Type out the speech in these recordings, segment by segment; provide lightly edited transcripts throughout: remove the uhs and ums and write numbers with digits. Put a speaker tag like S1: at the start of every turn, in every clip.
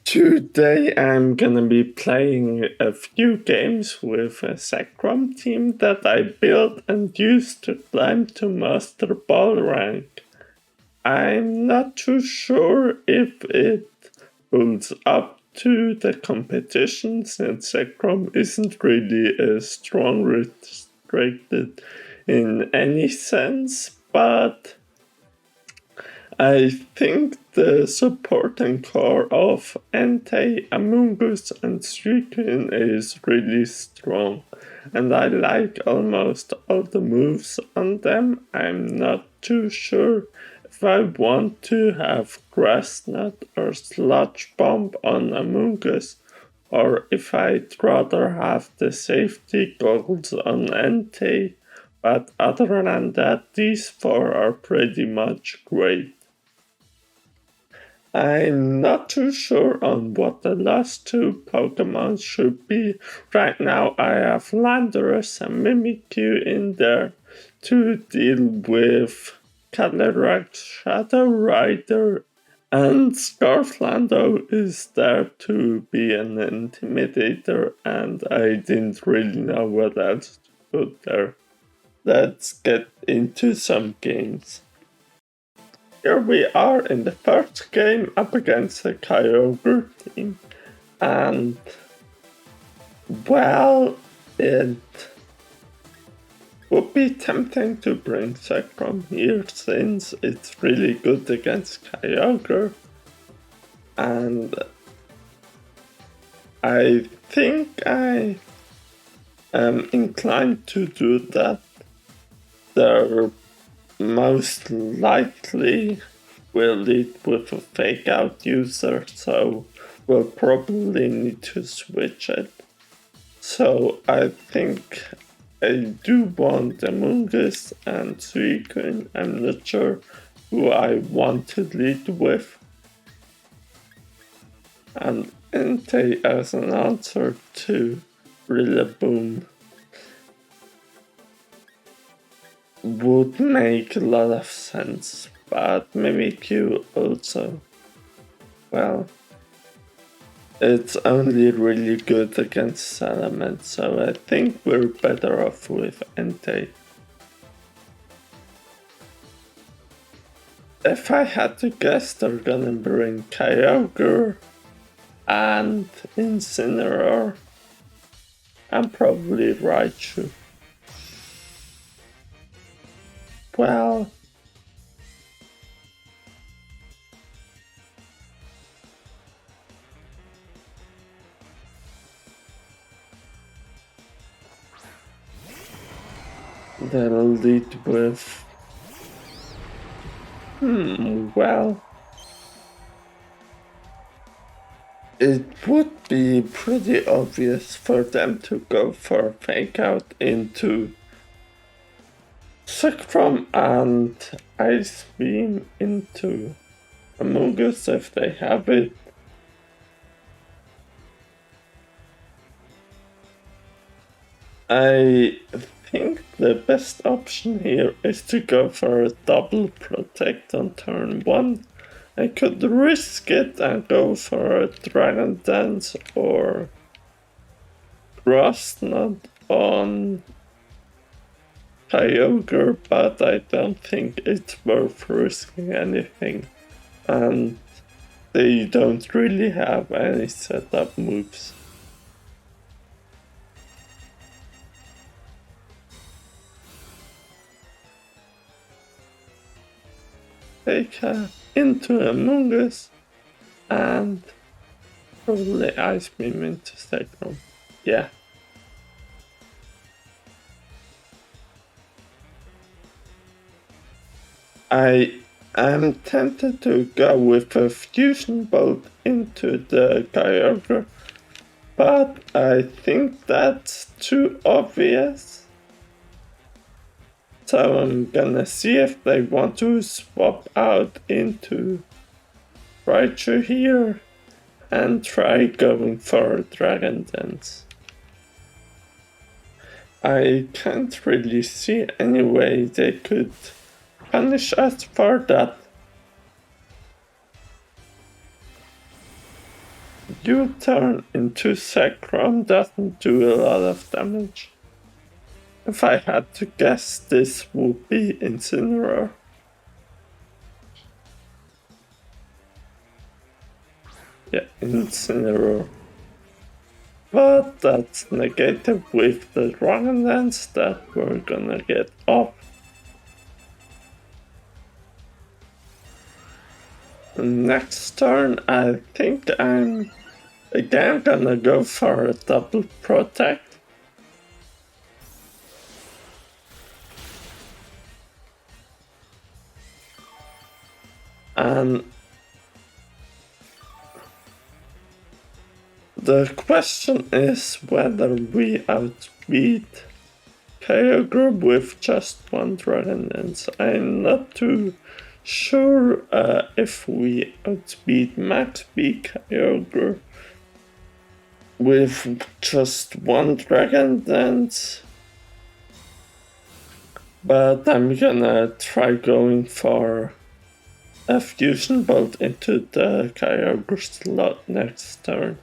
S1: Today I'm gonna be playing a few games with a Zekrom team that I built and used to climb to Master Ball rank. I'm not too sure if it holds up to the competition since Zekrom isn't really a strong restricted in any sense, but I think the supporting core of Entei, Amoonguss and Suicune is really strong, and I like almost all the moves on them. I'm not too sure if I want to have Grass Knot or Sludge Bomb on Amoonguss, or if I'd rather have the safety goggles on Entei, but other than that, these four are pretty much great. I'm not too sure on what the last two Pokemon should be. Right now I have Landorus and Mimikyu in there to deal with Calyrex, Shadow Rider, and Scarflando is there to be an intimidator, and I didn't really know what else to put there. Let's get into some games. Here we are in the first game up against the Kyogre team, and well, it would be tempting to bring Zekrom here since it's really good against Kyogre, and I think I am inclined to do that. They're most likely will lead with a fake out user, so we'll probably need to switch it. So I think I do want Amoonguss and Suicune. I'm not sure who I want to lead with. And Entei as an answer to Rillaboom would make a lot of sense, but Mimikyu also, well, it's only really good against Salamence, so I think we're better off with Entei. If I had to guess, they're gonna bring Kyogre and Incineroar and probably Raichu. Well, they'll lead with... well... It would be pretty obvious for them to go for a fake out into Zekrom and Ice Beam into Amoonguss if they have it. I think the best option here is to go for a double protect on turn 1. I could risk it and go for a Dragon Dance or Grass Knot on Kyogre, but I don't think it's worth risking anything, and they don't really have any setup moves. Take into Amoonguss and probably Ice Beam into Zekrom. Yeah. I am tempted to go with a Fusion Bolt into the Kyogre, but I think that's too obvious. So I'm gonna see if they want to swap out into Raichu here and try going for a Dragon Dance. I can't really see any way they could punish us for that. U-turn into Zekrom doesn't do a lot of damage. If I had to guess, this would be Incineroar. Yeah, Incineroar. But that's negated with the Dragon Dance that we're gonna get off. Next turn, I think I'm again gonna go for a double protect. And the question is whether we outspeed Kyogre with just one Dragon Dance. I'm not too sure if we outspeed Max B Kyogre with just one Dragon Dance. But I'm gonna try going for a Fusion Bolt into the Kyogre slot next turn.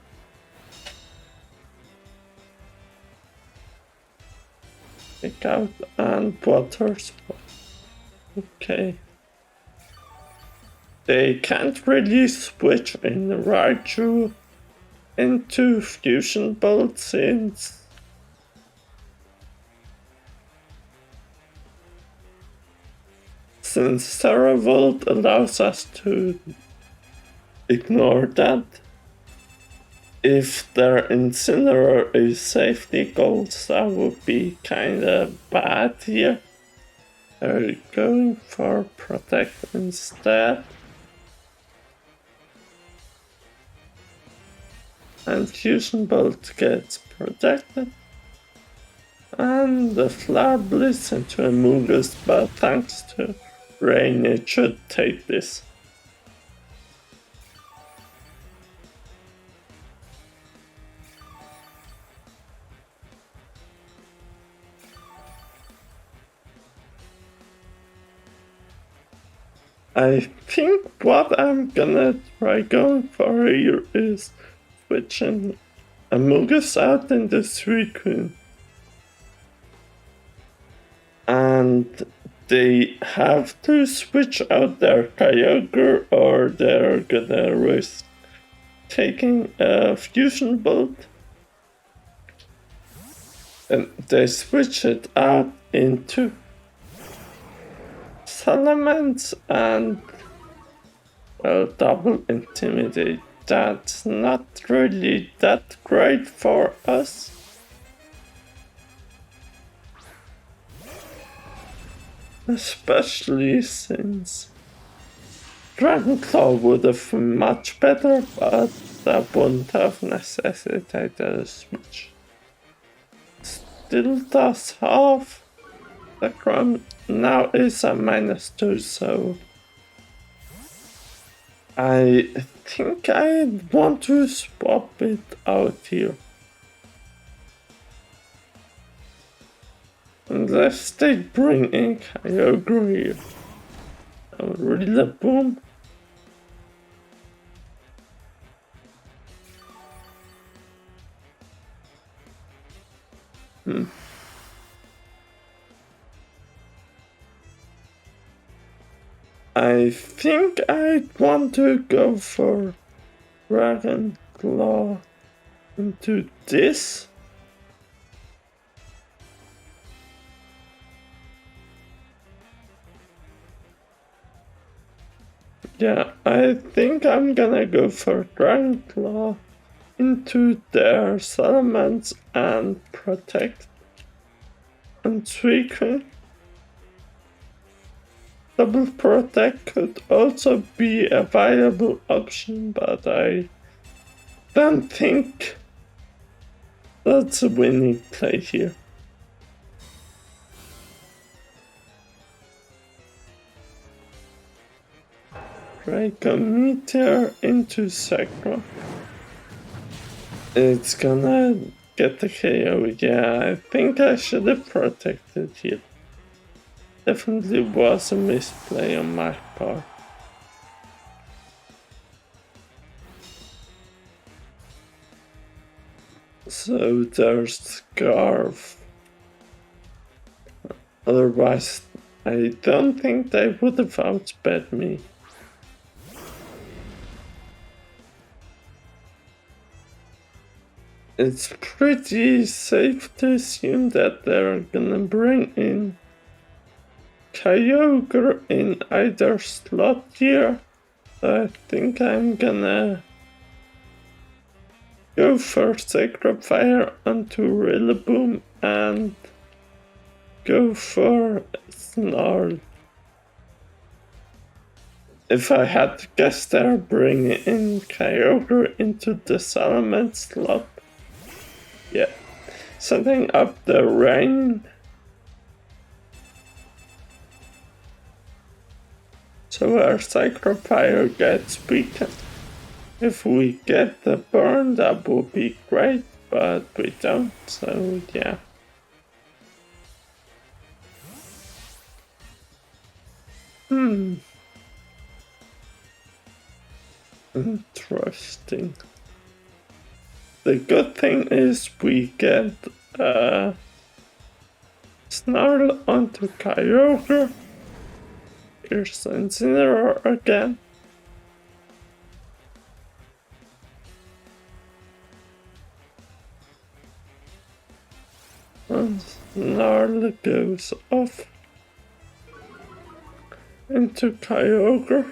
S1: Pick out and Water Spot. Okay. They can't really switch in Raichu into Fusion Bolt since Terravolt allows us to ignore that. If their Incineroar is safety goals, that would be kinda bad here. They're going for Protect instead. And Fusion Bolt gets protected. And the Flower Blitz into Amogus, but thanks to Rain it should take this. I think what I'm gonna try going for here is switching Amogus out in the Suicune. And they have to switch out their Kyogre or they're gonna risk taking a Fusion Bolt. And they switch it out into Salamence and well, double Intimidate. That's not really that great for us. Especially since Dragon Claw would have been much better, but that wouldn't have necessitated a switch. Still does have Zekrom now is a -2, so I think I want to swap it out here. Unless they bring in Kyogre here. I would really boom. I think I'd want to go for Dragon Claw into this. Yeah, I think I'm gonna go for Dragon Claw into their Salamence and Protect and Suicune. Double Protect could also be a viable option, but I don't think that's a winning play here. Draco Meteor into Zekrom. It's gonna get the KO. Yeah, I think I should have protected here. Definitely was a misplay on my part. So there's Scarf. Otherwise, I don't think they would have outsped me. It's pretty safe to assume that they're gonna bring in Kyogre in either slot here. I think I'm gonna go for Sacred Fire onto Rillaboom and go for Snarl. If I had to guess, they're bringing in Kyogre into the Salamander slot. Yeah. Setting up the rain. So our Sacred Fire gets weakened. If we get the burn, that would be great, but we don't, so yeah. Interesting. The good thing is we get Snarl onto Kyogre. Here's Incineroar again. And Snarl goes off into Kyogre.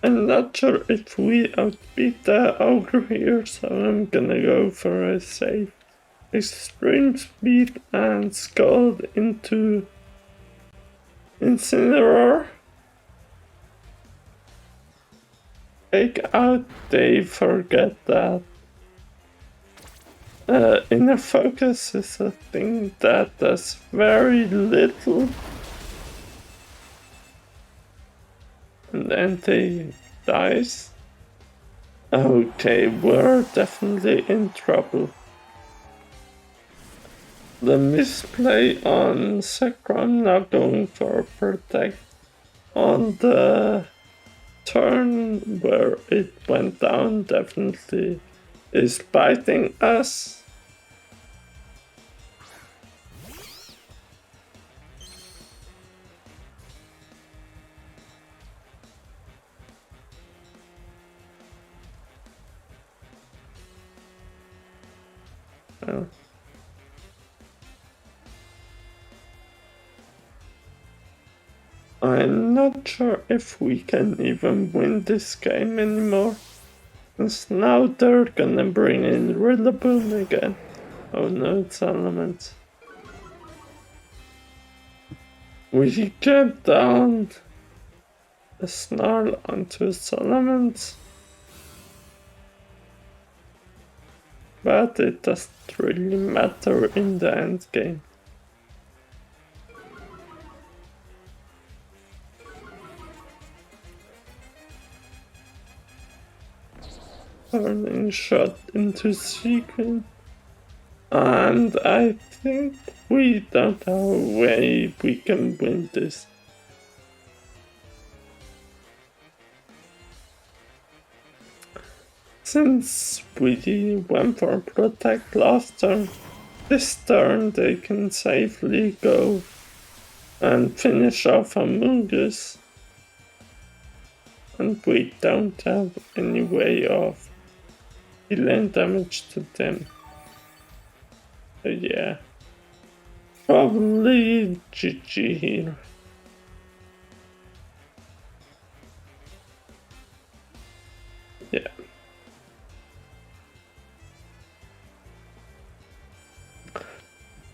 S1: I'm not sure if we outbeat the Ogre here, so I'm gonna go for a safe Extreme Speed and Scald into Incineroar. Take out, they forget that Inner Focus is a thing that does very little. And then they dies. Okay, we're definitely in trouble. The misplay on Zekrom not going for Protect on the turn where it went down definitely is biting us. Well, I'm not sure if we can even win this game anymore. Because now they're gonna bring in Rillaboom again. Oh no, it's Elements. We get down a Snarl onto Elements. But it doesn't really matter in the end game. Turning shot into Zekrom. And I think we don't have a way we can win this. Since we went for Protect last turn, this turn they can safely go and finish off Amoonguss. And we don't have any way of dealing damage to them. So yeah, probably GG here. Yeah.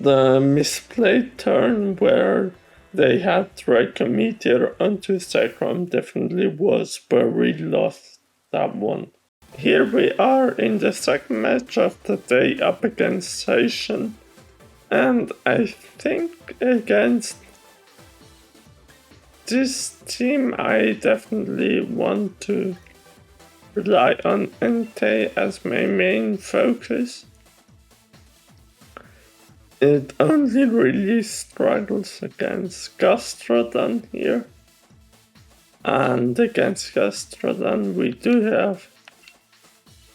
S1: The misplayed turn where they had Draco Meteor onto Zekrom definitely was where we lost that one. Here we are in the second match of the day up against Zacian, and I think against this team I definitely want to rely on Entei as my main focus. It only really struggles against Gastrodon here. And against Gastrodon we do have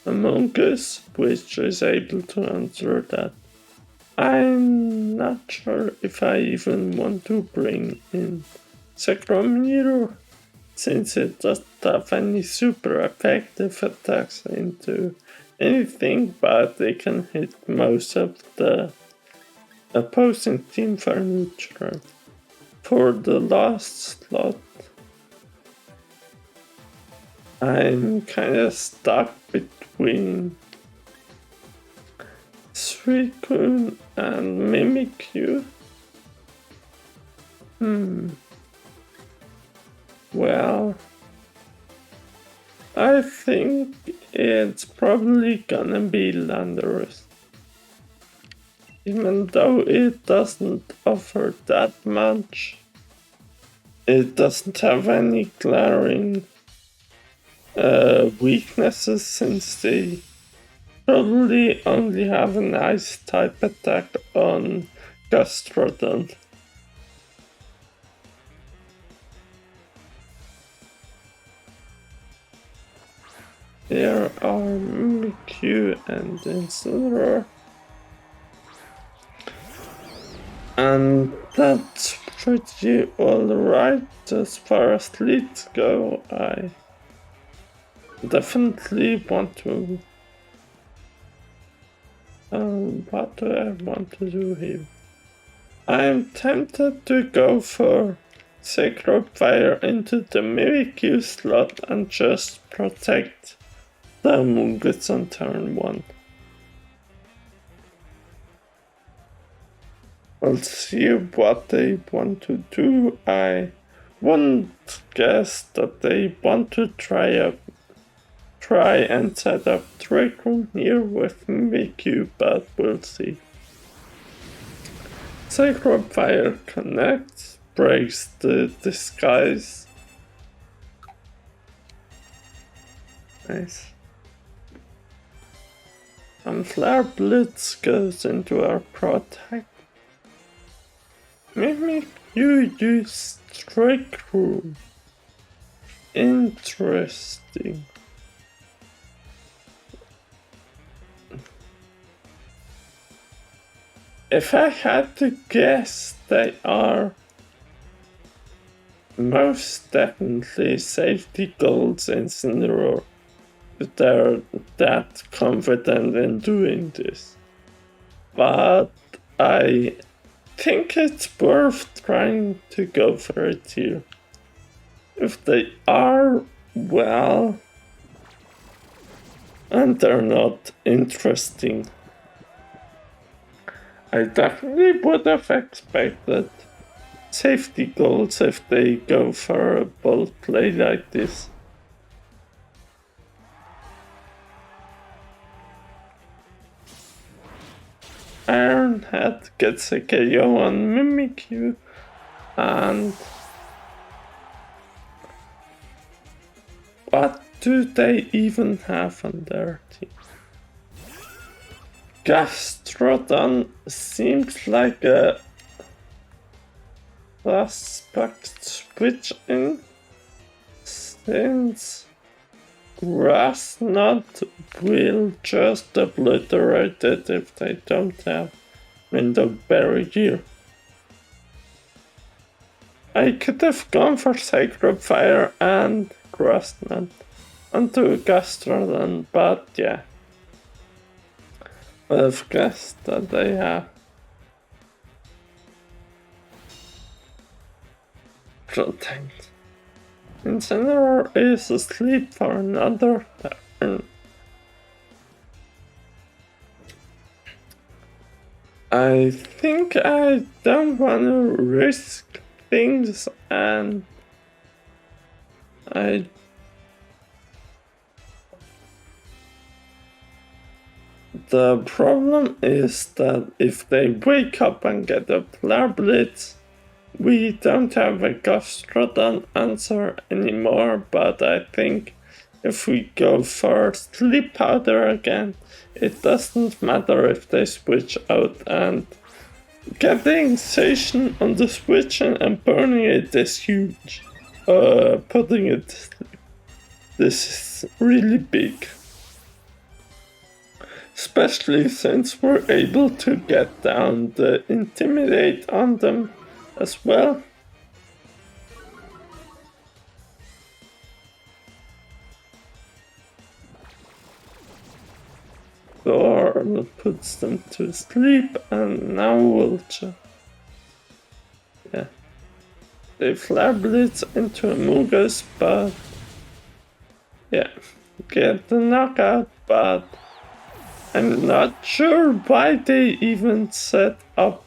S1: Among Us, which is able to answer that. I'm not sure if I even want to bring in Zekrom here, since it doesn't have any super effective attacks into anything, but they can hit most of the opposing team furniture. For the last slot, I'm kinda stuck between Suicune and Mimikyu. Well, I think it's probably gonna be Landorus. Even though it doesn't offer that much, it doesn't have any glaring weaknesses, since they probably only have an ice type attack on Gastrodon. There are Mimikyu and Incineroar. And that's pretty alright as far as leads go. I definitely want to... what do I want to do here? I'm tempted to go for Sacred Fire into the Mimikyu slot and just protect the Among Us on turn 1. We'll see what they want to do. I wouldn't guess that they want to try and set up Zekrom here with Mimikyu, but we'll see. Sacred Fire connects, breaks the disguise. Nice. And Flare Blitz goes into our protect. Mimikyu use Zekrom. Interesting. If I had to guess, they are most definitely safety goals in Incineroar. They're that confident in doing this. But I think it's worth trying to go for it here. If they are, well, and they're not interesting. I definitely would have expected safety goals if they go for a bold play like this. Ironhead gets a KO on Mimikyu, and what do they even have on their team? Gastrodon seems like a suspect switching, since Grass Knot will just obliterate it if they don't have Window Barrier. I could have gone for Sacred Fire and Grass Knot onto Gastrodon, but yeah. I've guessed that they have Protect. Incineroar is asleep for another turn. I think I don't want to risk things, and the problem is that if they wake up and get a Flare Blitz, we don't have a Gastrodon answer anymore, but I think if we go for Sleep Powder again, it doesn't matter if they switch out, and getting Zacian on the switch and burning it is huge. putting it to sleep. This is really big. Especially since we're able to get down the Intimidate on them as well. Door puts them to sleep, and now we'll just... Yeah. They flare blitz into Amogus, but... Yeah. Get the knockout, but... I'm not sure why they even set up.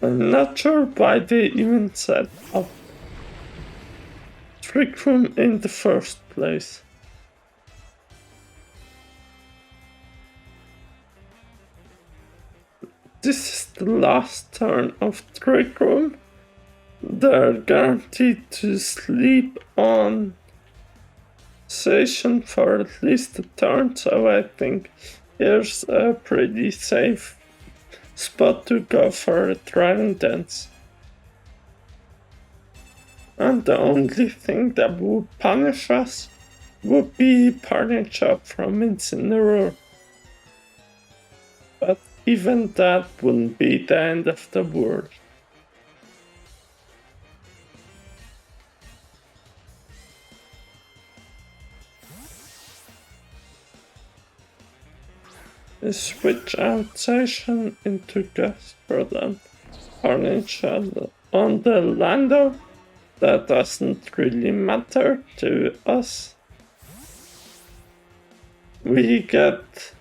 S1: I'm not sure why they even set up Zekrom in the first place. This is the last turn of Zekrom. They're guaranteed to sleep on Zacian for at least a turn, so I think here's a pretty safe spot to go for a Dragon Dance. And the only thing that would punish us would be Parting Shot from Incineroar. But even that wouldn't be the end of the world. Switch out Zacian into Gastrodon. Parting Shot on the Lando. That doesn't really matter to us. We get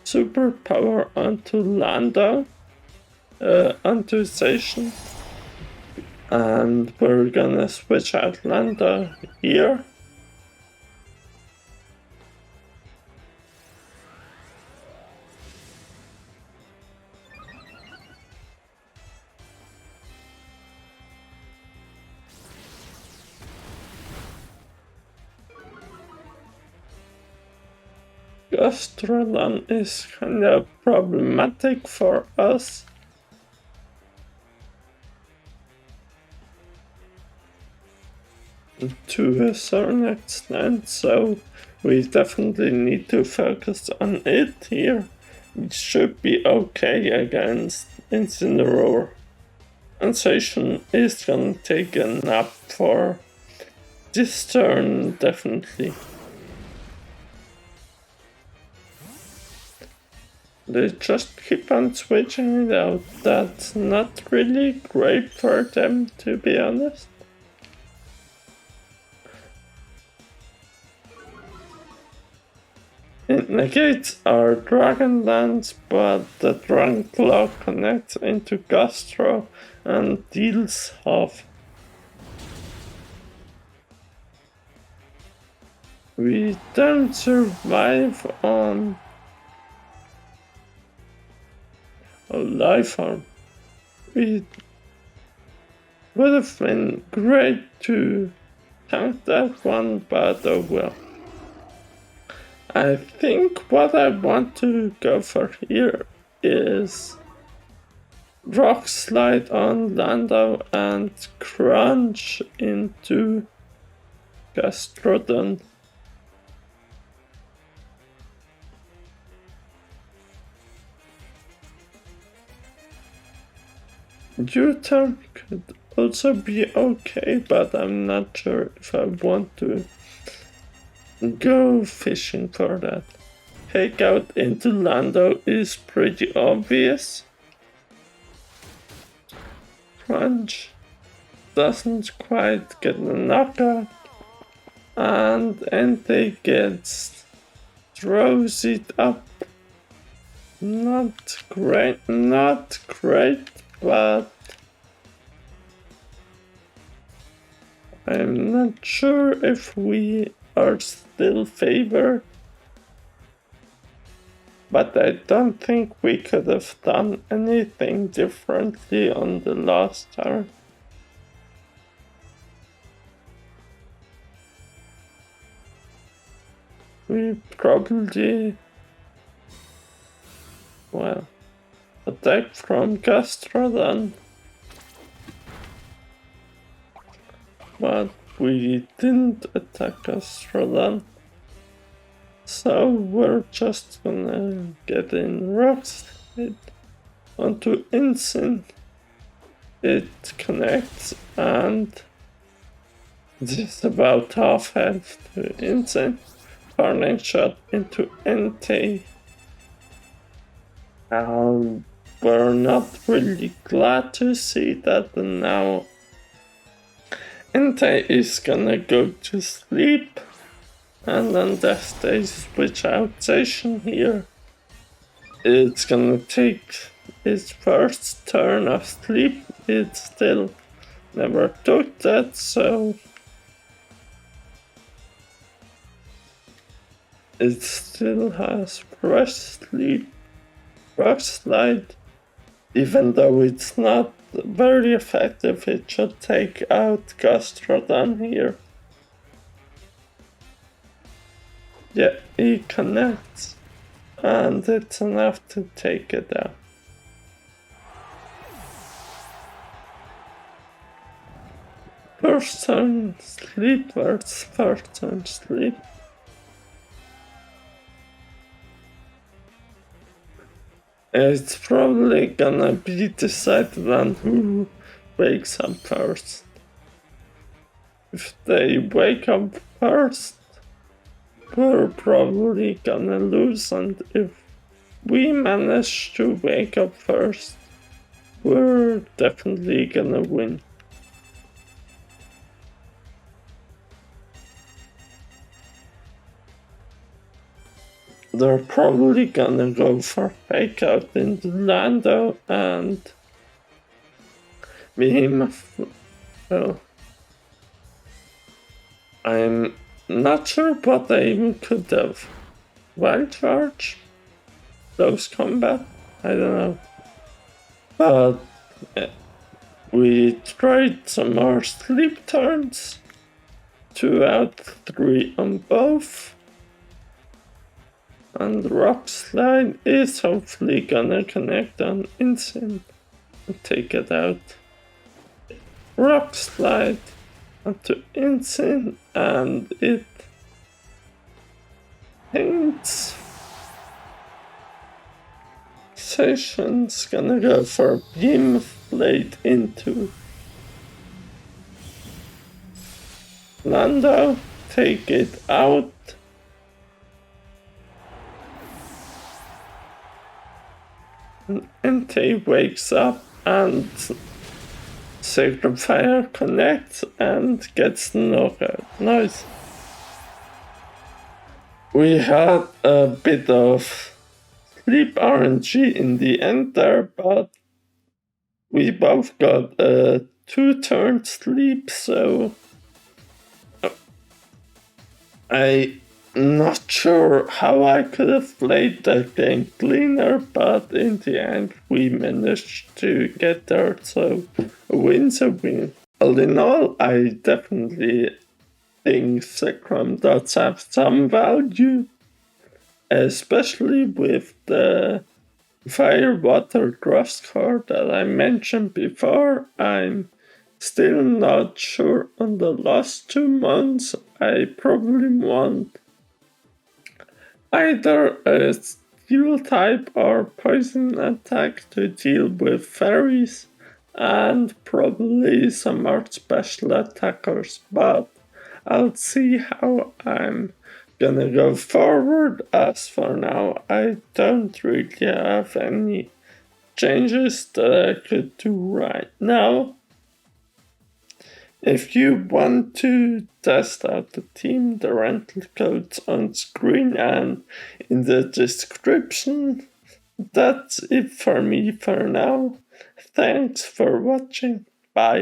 S1: superpower onto Lando, onto Zacian, and we're gonna switch out Lando here. Gastrodon is kinda problematic for us. To a certain extent, so we definitely need to focus on it here. We should be okay against Incineroar. And Zacian is gonna take a nap for this turn, definitely. They just keep on switching it out. That's not really great for them, to be honest. It negates our Dragon Lance, but the Dragon Claw connects into Gastro and deals half. We don't survive on a life arm. It would have been great to tank that one, but oh well. I think what I want to go for here is Rock Slide on Lando and Crunch into Gastrodon. U-turn could also be okay, but I'm not sure if I want to go fishing for that. Take out into Lando is pretty obvious. Crunch doesn't quite get the knockout, and Entei gets throws it up. Not great, but I'm not sure if we are still favored. But I don't think we could have done anything differently on the last turn. We probably well, attack from Gastrodon. But we didn't attack Gastrodon. So we're just gonna get in Rocks onto Insane. It connects and this is about half health to Insane. Burning Shot into Entei. We're not really glad to see that now Entei is gonna go to sleep. And unless they switch out Zacian here, it's gonna take its first turn of sleep. It still never took that, so it still has fresh sleep, rock slide. Even though it's not very effective, it should take out Gastrodon here. Yeah, he connects, and it's enough to take it out. First turn sleep versus first turn sleep. It's probably gonna be decided on who wakes up first. If they wake up first, we're probably gonna lose, and if we manage to wake up first, we're definitely gonna win. They're probably gonna go for fake out into Lando and Behemoth. Well, I'm not sure what I even could have. Wild Charge? Close combat? I don't know. But we tried some more sleep turns. 2 out 3 on both. And Rock Slide is hopefully gonna connect on Insane and take it out. Rock Slide onto Insane and it thinks Zacian's gonna go for Beam Blade into Lando, take it out. Entei wakes up and Sacred Fire connects and gets knockout. Nice. We had a bit of sleep RNG in the end there, but we both got a 2-turn sleep, so I'm not sure how I could have played that game cleaner, but in the end we managed to get there, so a win's a win. All in all, I definitely think Zekrom does have some value, especially with the Fire Water Grass card that I mentioned before. I'm still not sure on the last 2 months. I probably want either a steel type or poison attack to deal with fairies and probably some more special attackers, but I'll see how I'm gonna go forward. As for now, I don't really have any changes that I could do right now. If you want to test out the team, the rental code's on screen and in the description. That's it for me for now. Thanks for watching. Bye.